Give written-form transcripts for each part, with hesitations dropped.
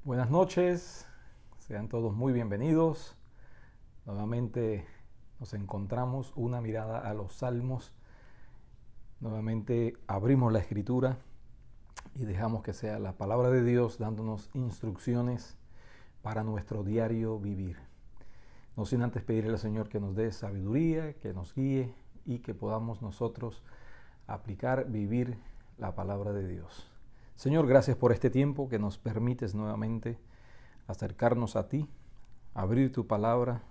Buenas noches, sean todos muy bienvenidos. Nuevamente nos encontramos una mirada a los salmos. Nuevamente abrimos la escritura y dejamos que sea la palabra de Dios dándonos instrucciones para nuestro diario vivir. No sin antes pedirle al Señor que nos dé sabiduría, que nos guíe y que podamos nosotros aplicar, vivir la palabra de Dios. Señor, gracias por este tiempo que nos permites nuevamente acercarnos a ti, abrir tu palabra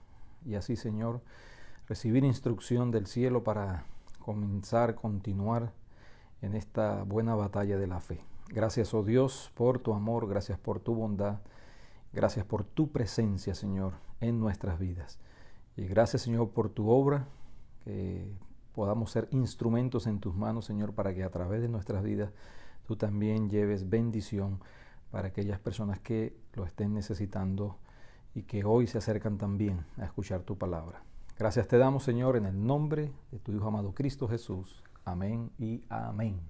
y así, Señor, recibir instrucción del cielo para continuar en esta buena batalla de la fe. Gracias, oh Dios, por tu amor, gracias por tu bondad, gracias por tu presencia, Señor, en nuestras vidas. Y gracias, Señor, por tu obra, que podamos ser instrumentos en tus manos, Señor, para que a través de nuestras vidas tú también lleves bendición para aquellas personas que lo estén necesitando y que hoy se acercan también a escuchar tu palabra. Gracias te damos, Señor, en el nombre de tu Hijo amado Cristo Jesús. Amén y amén.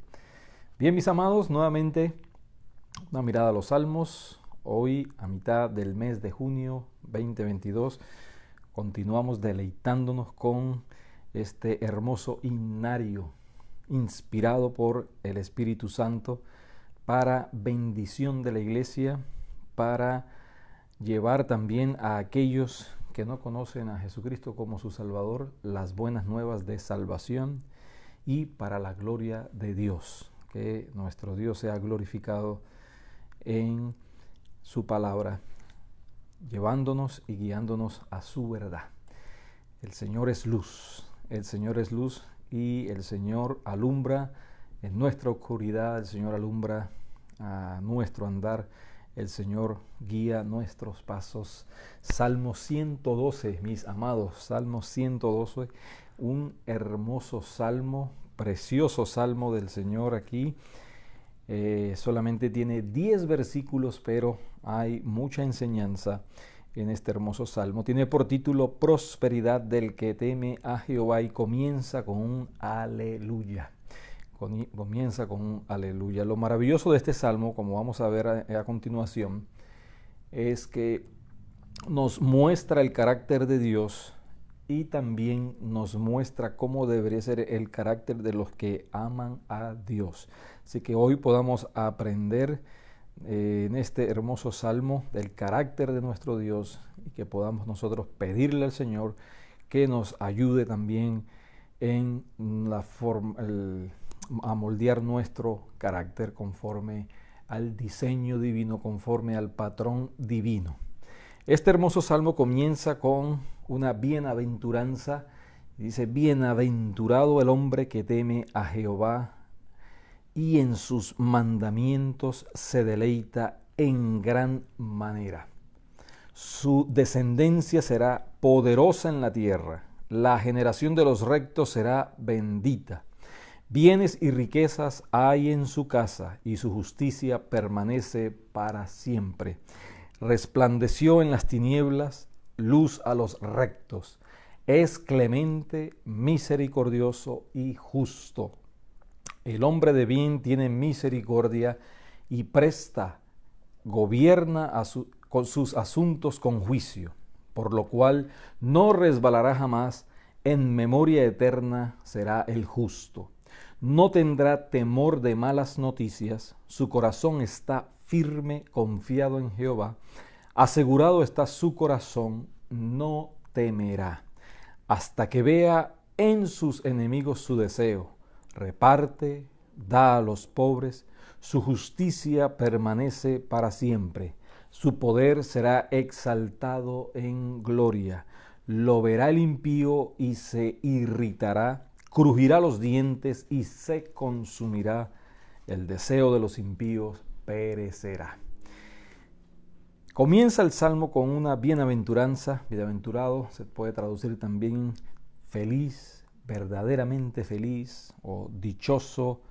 Bien, mis amados, nuevamente una mirada a los salmos. Hoy, a mitad del mes de junio 2022, continuamos deleitándonos con este hermoso himnario inspirado por el Espíritu Santo para bendición de la iglesia, para llevar también a aquellos que no conocen a Jesucristo como su Salvador las buenas nuevas de salvación y para la gloria de Dios. Que nuestro Dios sea glorificado en su palabra, llevándonos y guiándonos a su verdad. El Señor es luz, el Señor es luz y el Señor alumbra en nuestra oscuridad, el Señor alumbra a nuestro andar, el Señor guía nuestros pasos. Salmo 112, mis amados, Salmo 112, un hermoso salmo, precioso salmo del Señor aquí. Solamente tiene 10 versículos, pero hay mucha enseñanza en este hermoso salmo. Tiene por título Prosperidad del que teme a Jehová y comienza con un aleluya. Comienza con un aleluya. Lo maravilloso de este salmo, como vamos a ver a continuación, es que nos muestra el carácter de Dios y también nos muestra cómo debería ser el carácter de los que aman a Dios. Así que hoy podamos aprender en este hermoso salmo del carácter de nuestro Dios y que podamos nosotros pedirle al Señor que nos ayude también en la forma, a moldear nuestro carácter conforme al diseño divino, conforme al patrón divino. Este hermoso salmo comienza con una bienaventuranza. Dice: bienaventurado el hombre que teme a Jehová y en sus mandamientos se deleita en gran manera. Su descendencia será poderosa en la tierra, la generación de los rectos será bendita. Bienes y riquezas hay en su casa y su justicia permanece para siempre. Resplandeció en las tinieblas, luz a los rectos. Es clemente, misericordioso y justo. El hombre de bien tiene misericordia y gobierna con sus asuntos con juicio, por lo cual no resbalará jamás, en memoria eterna será el justo. No tendrá temor de malas noticias, su corazón está firme, confiado en Jehová, asegurado está su corazón, no temerá, hasta que vea en sus enemigos su deseo. Reparte, da a los pobres, su justicia permanece para siempre, su poder será exaltado en gloria. Lo verá el impío y se irritará, crujirá los dientes y se consumirá. El deseo de los impíos perecerá. Comienza el salmo con una bienaventuranza. Bienaventurado se puede traducir también feliz, verdaderamente feliz, o dichoso,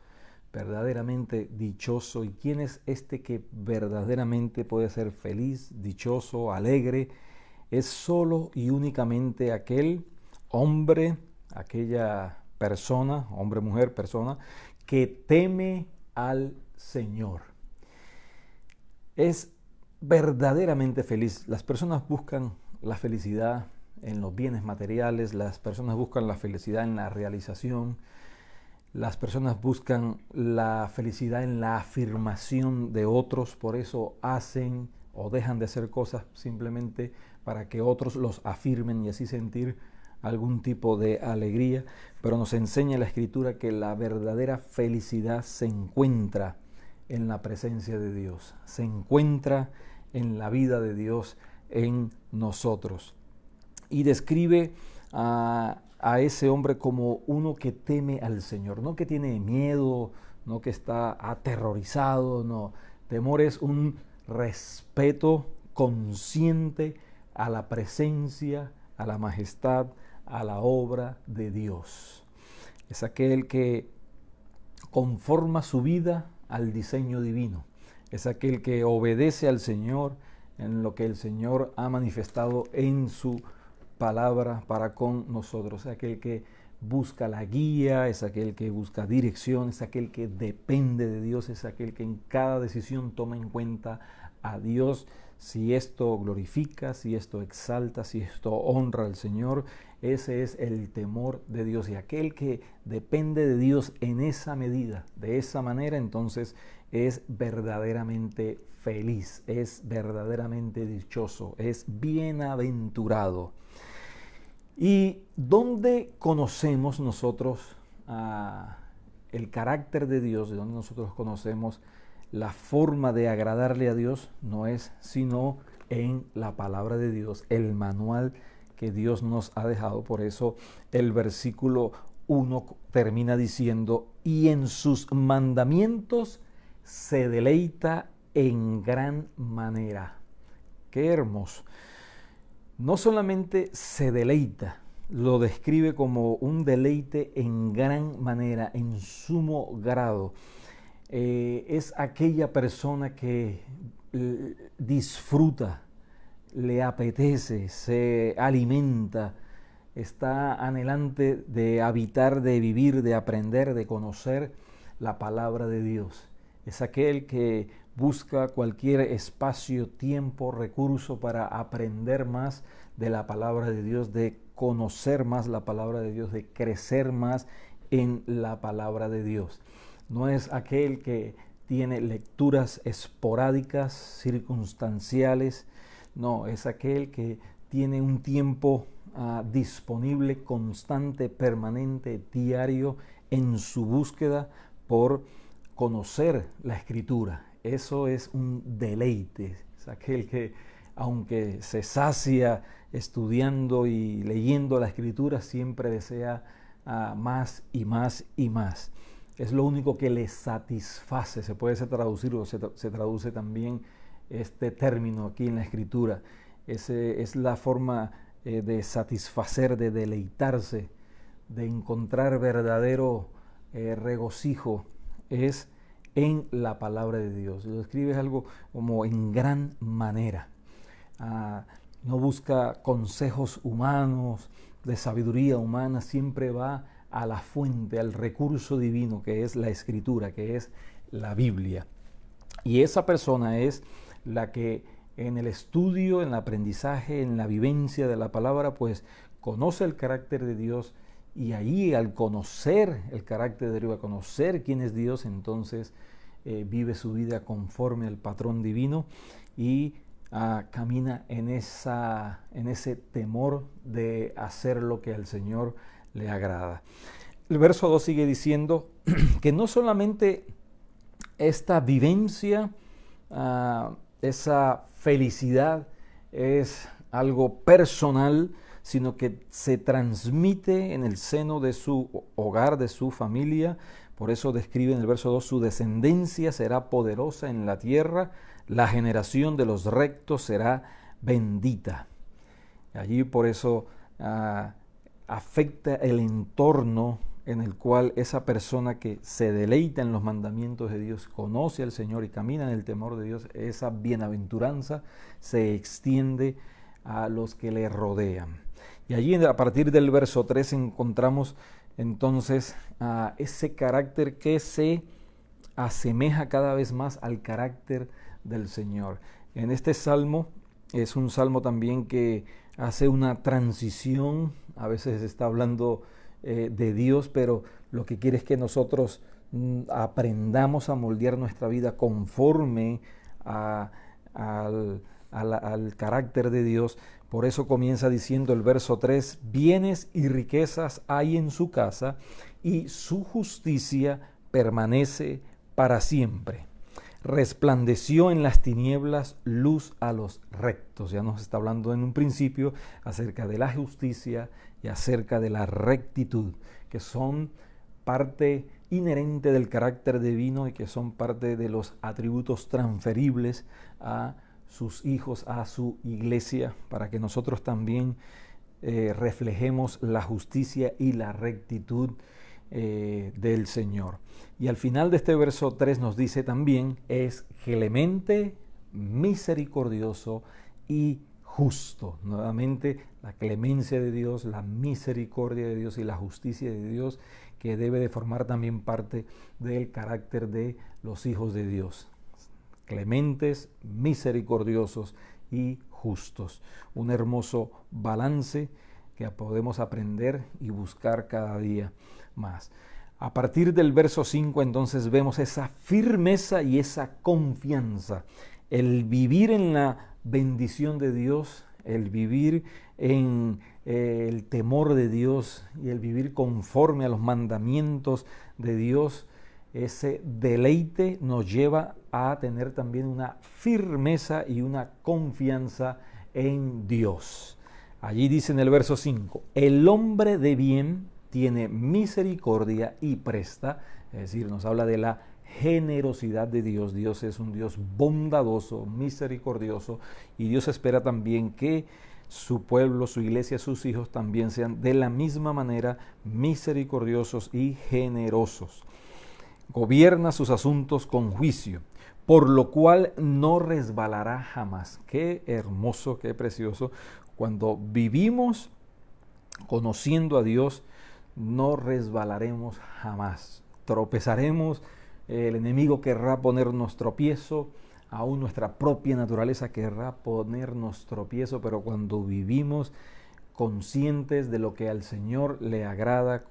verdaderamente dichoso. ¿Y quién es este que verdaderamente puede ser feliz, dichoso, alegre? Es solo y únicamente aquel hombre, aquella persona, hombre, mujer, persona, que teme al Señor. Es verdaderamente feliz. Las personas buscan la felicidad en los bienes materiales, las personas buscan la felicidad en la realización, las personas buscan la felicidad en la afirmación de otros, por eso hacen o dejan de hacer cosas simplemente para que otros los afirmen y así sentir algún tipo de alegría. Pero nos enseña la Escritura que la verdadera felicidad se encuentra en la presencia de Dios, se encuentra en la vida de Dios en nosotros. Y describe a ese hombre como uno que teme al Señor, no que tiene miedo, no que está aterrorizado, no. Temor es un respeto consciente a la presencia, a la majestad, a la obra de Dios. Es aquel que conforma su vida al diseño divino. Es aquel que obedece al Señor en lo que el Señor ha manifestado en su palabra para con nosotros. Es aquel que busca la guía, es aquel que busca dirección, es aquel que depende de Dios, es aquel que en cada decisión toma en cuenta a Dios. Si esto glorifica, si esto exalta, si esto honra al Señor, ese es el temor de Dios. Y aquel que depende de Dios en esa medida, de esa manera, entonces es verdaderamente feliz, es verdaderamente dichoso, es bienaventurado. ¿Y dónde conocemos nosotros el carácter de Dios? ¿De dónde nosotros conocemos la forma de agradarle a Dios? No es sino en la palabra de Dios, el manual que Dios nos ha dejado. Por eso el versículo 1 termina diciendo: y en sus mandamientos se deleita en gran manera. Qué hermoso. No solamente se deleita, lo describe como un deleite en gran manera, en sumo grado. Es aquella persona que disfruta, le apetece, se alimenta, está anhelante de habitar, de vivir, de aprender, de conocer la palabra de Dios. Es aquel que busca cualquier espacio, tiempo, recurso para aprender más de la palabra de Dios, de conocer más la palabra de Dios, de crecer más en la palabra de Dios. No es aquel que tiene lecturas esporádicas, circunstanciales. No, es aquel que tiene un tiempo disponible, constante, permanente, diario, en su búsqueda por conocer la Escritura. Eso es un deleite. Es aquel que, aunque se sacia estudiando y leyendo la Escritura, siempre desea más y más y más. Es lo único que le satisface. Se puede traducir o se traduce también este término aquí en la Escritura. Es la forma de satisfacer, de deleitarse, de encontrar verdadero regocijo, es en la palabra de Dios. Lo escribe algo como en gran manera. No busca consejos humanos, de sabiduría humana, siempre va a la fuente, al recurso divino que es la Escritura, que es la Biblia. Y esa persona es la que en el estudio, en el aprendizaje, en la vivencia de la palabra, pues conoce el carácter de Dios, y ahí al conocer el carácter de Dios, a conocer quién es Dios, entonces vive su vida conforme al patrón divino y camina en ese temor de hacer lo que al Señor le agrada. El verso 2 sigue diciendo que no solamente esta vivencia, esa felicidad es algo personal, sino que se transmite en el seno de su hogar, de su familia. Por eso describe en el verso 2, su descendencia será poderosa en la tierra, la generación de los rectos será bendita. Allí por eso afecta el entorno en el cual esa persona que se deleita en los mandamientos de Dios, conoce al Señor y camina en el temor de Dios, esa bienaventuranza se extiende a los que le rodean. Y allí a partir del verso 3 encontramos entonces ese carácter que se asemeja cada vez más al carácter del Señor. En este salmo es un salmo también que hace una transición, a veces está hablando de Dios, pero lo que quiere es que nosotros aprendamos a moldear nuestra vida conforme al carácter de Dios. Por eso comienza diciendo el verso 3, bienes y riquezas hay en su casa y su justicia permanece para siempre. Resplandeció en las tinieblas luz a los rectos. Ya nos está hablando en un principio acerca de la justicia y acerca de la rectitud, que son parte inherente del carácter divino y que son parte de los atributos transferibles a sus hijos, a su iglesia, para que nosotros también reflejemos la justicia y la rectitud del Señor. Y al final de este verso 3 nos dice también, es clemente, misericordioso y justo. Nuevamente, la clemencia de Dios, la misericordia de Dios y la justicia de Dios, que debe de formar también parte del carácter de los hijos de Dios. Clementes, misericordiosos y justos. Un hermoso balance que podemos aprender y buscar cada día más. A partir del verso 5 entonces vemos esa firmeza y esa confianza. El vivir en la bendición de Dios, el vivir en el temor de Dios y el vivir conforme a los mandamientos de Dios, ese deleite nos lleva a tener también una firmeza y una confianza en Dios. Allí dice en el verso 5, el hombre de bien tiene misericordia y presta, es decir, nos habla de la generosidad de Dios. Dios es un Dios bondadoso, misericordioso, y Dios espera también que su pueblo, su iglesia, sus hijos también sean de la misma manera misericordiosos y generosos. Gobierna sus asuntos con juicio, por lo cual no resbalará jamás. Qué hermoso, qué precioso. Cuando vivimos conociendo a Dios, no resbalaremos jamás. Tropezaremos, el enemigo querrá ponernos tropiezo, aún nuestra propia naturaleza querrá ponernos tropiezo, pero cuando vivimos conscientes de lo que al Señor le agrada,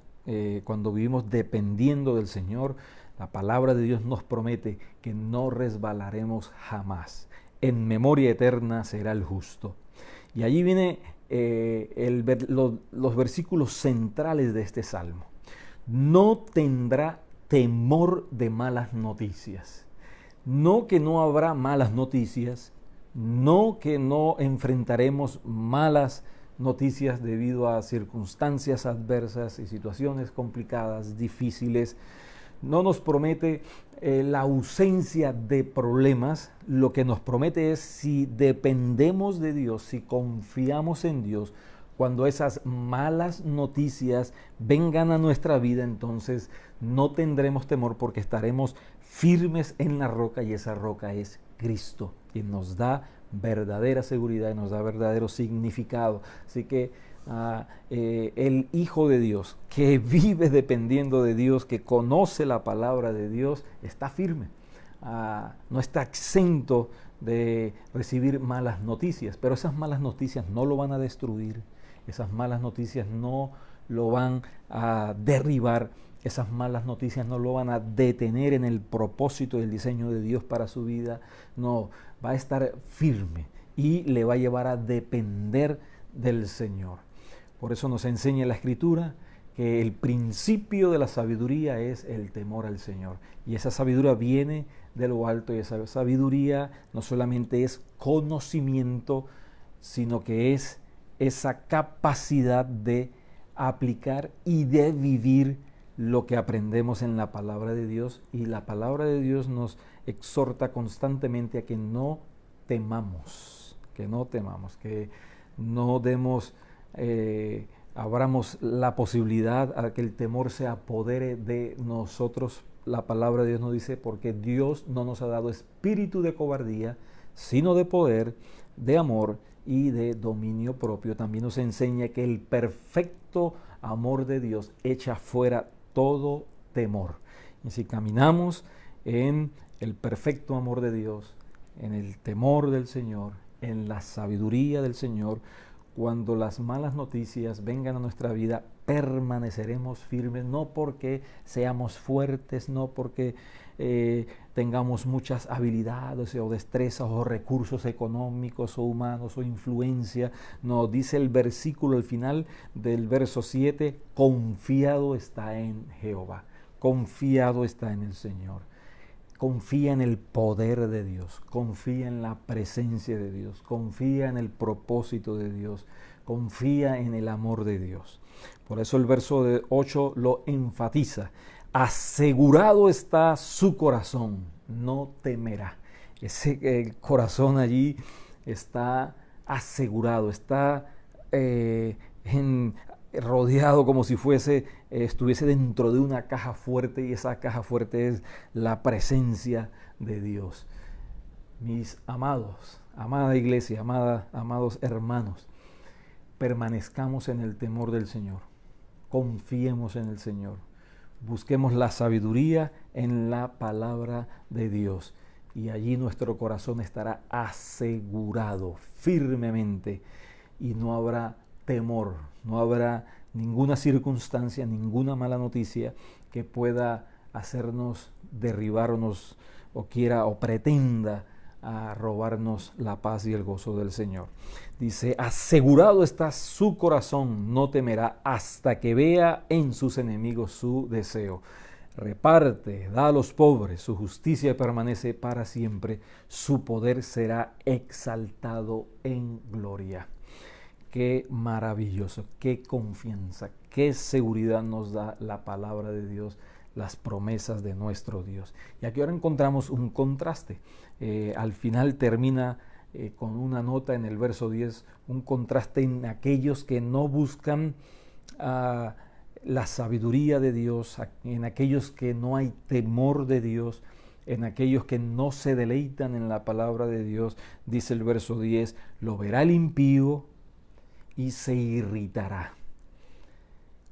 cuando vivimos dependiendo del Señor, la palabra de Dios nos promete que no resbalaremos jamás. En memoria eterna será el justo. Y allí viene los versículos centrales de este salmo. No tendrá temor de malas noticias. No que no habrá malas noticias, no que no enfrentaremos malas noticias debido a circunstancias adversas y situaciones complicadas, difíciles. No nos promete la ausencia de problemas. Lo que nos promete es, si dependemos de Dios, si confiamos en Dios, cuando esas malas noticias vengan a nuestra vida, entonces no tendremos temor porque estaremos firmes en la roca, y esa roca es Cristo, quien nos da verdadera seguridad y nos da verdadero significado. Así que el Hijo de Dios, que vive dependiendo de Dios, que conoce la palabra de Dios, está firme. No está exento de recibir malas noticias, pero esas malas noticias no lo van a destruir, esas malas noticias no lo van a derribar, esas malas noticias no lo van a detener en el propósito y el diseño de Dios para su vida. No, va a estar firme y le va a llevar a depender del Señor. Por eso nos enseña la Escritura que el principio de la sabiduría es el temor al Señor. Y esa sabiduría viene de lo alto, y esa sabiduría no solamente es conocimiento, sino que es esa capacidad de aplicar y de vivir lo que aprendemos en la palabra de Dios. Y la palabra de Dios nos exhorta constantemente a que no temamos, que no demos, abramos la posibilidad a que el temor se apodere de nosotros. La palabra de Dios nos dice, porque Dios no nos ha dado espíritu de cobardía, sino de poder, de amor y de dominio propio. También nos enseña que el perfecto amor de Dios echa fuera todo temor. Y si caminamos en el perfecto amor de Dios, en el temor del Señor, en la sabiduría del Señor. Cuando las malas noticias vengan a nuestra vida, permaneceremos firmes, no porque seamos fuertes, no porque tengamos muchas habilidades o destrezas o recursos económicos o humanos o influencia. No, dice el versículo al final del verso 7, confiado está en Jehová, confiado está en el Señor. Confía en el poder de Dios, confía en la presencia de Dios, confía en el propósito de Dios, confía en el amor de Dios. Por eso el verso 8 lo enfatiza. Asegurado está su corazón, no temerá. El corazón allí está asegurado, está rodeado como si estuviese dentro de una caja fuerte, y esa caja fuerte es la presencia de Dios. Mis amados, amada iglesia, amados hermanos, permanezcamos en el temor del Señor, confiemos en el Señor, busquemos la sabiduría en la palabra de Dios, y allí nuestro corazón estará asegurado firmemente y no habrá temor, no habrá ninguna circunstancia, ninguna mala noticia que pueda hacernos derribarnos o quiera o pretenda a robarnos la paz y el gozo del Señor. Dice, asegurado está su corazón, no temerá hasta que vea en sus enemigos su deseo. Reparte, da a los pobres, su justicia permanece para siempre, su poder será exaltado en gloria. Qué maravilloso, qué confianza, qué seguridad nos da la palabra de Dios, las promesas de nuestro Dios. Y aquí ahora encontramos un contraste. Al final termina con una nota en el verso 10, un contraste en aquellos que no buscan la sabiduría de Dios, en aquellos que no hay temor de Dios, en aquellos que no se deleitan en la palabra de Dios. Dice el verso 10, lo verá el impío y se irritará,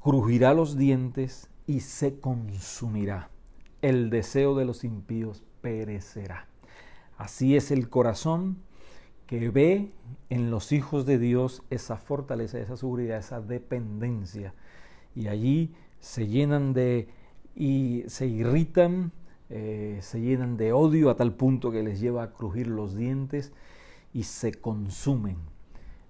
crujirá los dientes y se consumirá. El deseo de los impíos perecerá. Así es el corazón que ve en los hijos de Dios esa fortaleza, esa seguridad, esa dependencia. Y allí se llenan y se irritan, se llenan de odio a tal punto que les lleva a crujir los dientes y se consumen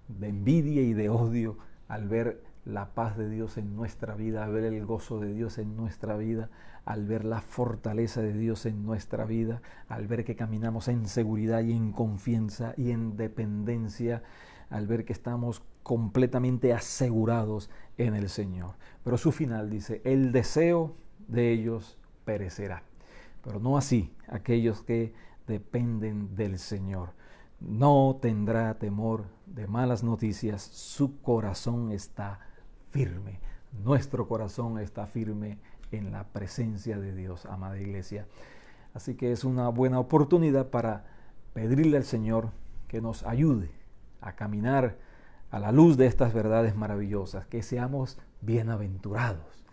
de envidia y de odio al ver la paz de Dios en nuestra vida, al ver el gozo de Dios en nuestra vida, al ver la fortaleza de Dios en nuestra vida, al ver que caminamos en seguridad y en confianza y en dependencia, al ver que estamos completamente asegurados en el Señor. Pero su final dice, el deseo de ellos perecerá. Pero no así aquellos que dependen del Señor. No tendrá temor de malas noticias, su corazón está firme. Nuestro corazón está firme en la presencia de Dios, amada iglesia. Así que es una buena oportunidad para pedirle al Señor que nos ayude a caminar a la luz de estas verdades maravillosas, que seamos bienaventurados,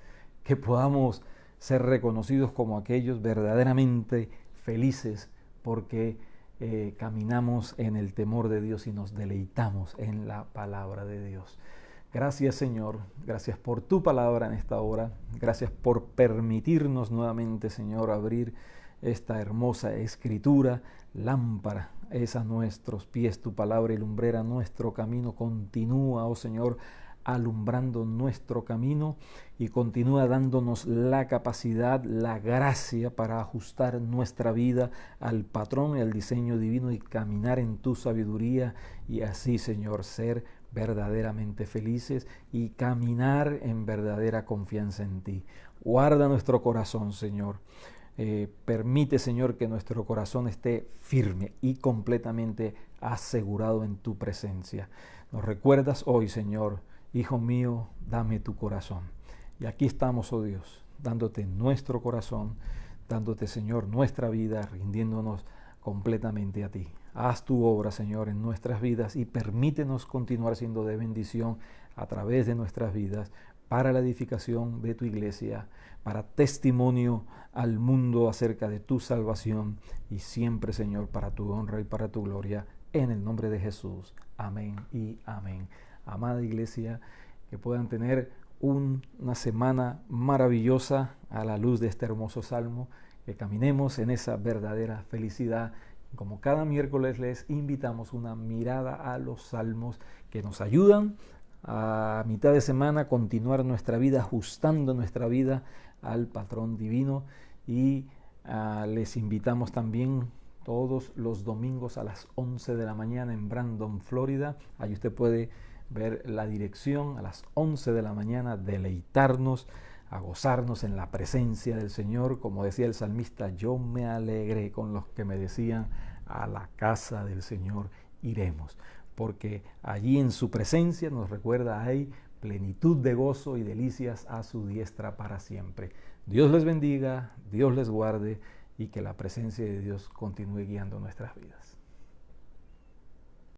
que podamos ser reconocidos como aquellos verdaderamente felices porque caminamos en el temor de Dios y nos deleitamos en la palabra de Dios. Gracias, Señor, gracias por tu palabra en esta hora, gracias por permitirnos nuevamente, Señor, abrir esta hermosa escritura. Lámpara es a nuestros pies tu palabra y lumbrera nuestro camino. Continúa, oh Señor, alumbrando nuestro camino y continúa dándonos la capacidad, la gracia para ajustar nuestra vida al patrón y al diseño divino y caminar en tu sabiduría y así, Señor, ser verdaderamente felices y caminar en verdadera confianza en ti. Guarda nuestro corazón, Señor. Permite, Señor, que nuestro corazón esté firme y completamente asegurado en tu presencia. Nos recuerdas hoy, Señor, Hijo mío, dame tu corazón. Y aquí estamos, oh Dios, dándote nuestro corazón, dándote, Señor, nuestra vida, rindiéndonos completamente a ti. Haz tu obra, Señor, en nuestras vidas y permítenos continuar siendo de bendición a través de nuestras vidas para la edificación de tu iglesia, para testimonio al mundo acerca de tu salvación y siempre, Señor, para tu honra y para tu gloria, en el nombre de Jesús. Amén y amén. Amada iglesia, que puedan tener una semana maravillosa a la luz de este hermoso salmo, que caminemos en esa verdadera felicidad. Como cada miércoles les invitamos una mirada a los salmos que nos ayudan a mitad de semana continuar nuestra vida, ajustando nuestra vida al patrón divino, y les invitamos también todos los domingos a las 11 de la mañana en Brandon, Florida. Allí usted puede ver la dirección, a las 11 de la mañana, deleitarnos, a gozarnos en la presencia del Señor. Como decía el salmista, yo me alegré con los que me decían, a la casa del Señor iremos, porque allí en su presencia, nos recuerda, hay plenitud de gozo y delicias a su diestra para siempre. Dios les bendiga, Dios les guarde y que la presencia de Dios continúe guiando nuestras vidas.